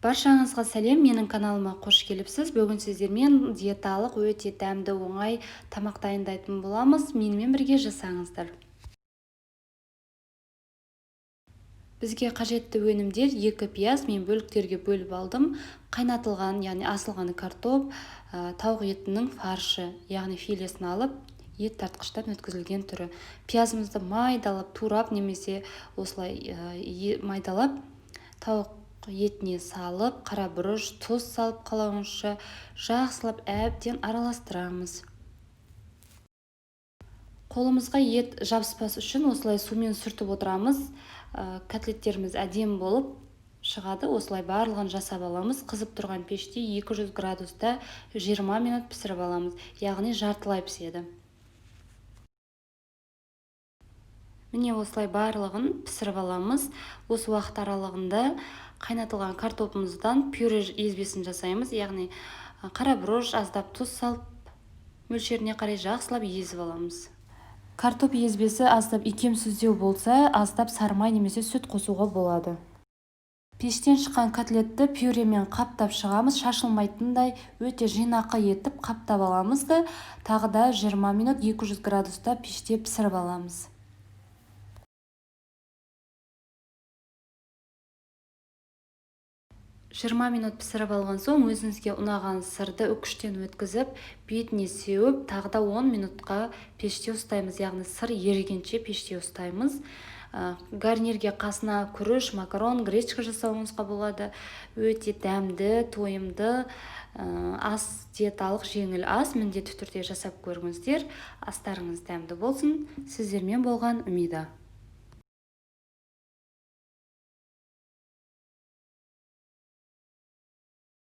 Баршаңызға сәлем, менің каналыма қош келіпсіз. Бүгін сіздермен диеталық өте дәмді оңай тамақ дайындайтын боламыз. Менімен бірге жасаңыздар. Бізге қажетті өнімдер 2 пияз, мен бөліктерге бөліп алдым. Қайнатылған, яғни асылған картоп, тауық етінің фаршы, яғни филесін алып, ет тартқыштан өткізілген түрі. Пиязымызды майдалап, турап немесе осылай майдалап, тауық етіне салып, қара бұрыш, тұз салып қалауынша жақсылап әбден араластырамыз. Қолымызға ет жабыспас үшін осылай сумен сүртіп отырамыз. Котлеттеріміз әдемі болып шығады. Осылай барлығын жасап аламыз. Қызып тұрған пеште 200 градуста 20 минут пісіріп аламыз. Яғни жартылай піседі. Міне осылай барлығын пісіріп аламыз. Осы уақыт аралығында қайнатылған картопымыздан пюре езбесін жасаймыз. Яғни қара бұрыш, аздап тұз салып, мөлшеріне қарай жақсылап езіп аламыз. Картоп езбесі аздап икемсіздеу болса, аздап сары май немесе сүт қосуға болады. Пештен шыққан котлетті пюремен қаптап шығамыз. Шашылмайтындай өте жинақы етіп қаптап аламыз да тағы да 20 минут 200 градуста пеште пісіріп аламыз. Жиырма минут пісіріп алған соң өзіңізге ұнаған сырды үкіштен өткізіп, бетіне сеуіп, тағы да 10 минутқа пеште ұстаймыз. Яғни сыр ерігенше пеште ұстаймыз. Гарнирге қасына күріш, макарон, гречка жасауыңызға болады. Өте дәмді, тойымды ас, диеталық жеңіл ас. Міндетті түрде жасап көріңіздер. Астарыңыз дәмді болсын. Сіздермен болған Умида.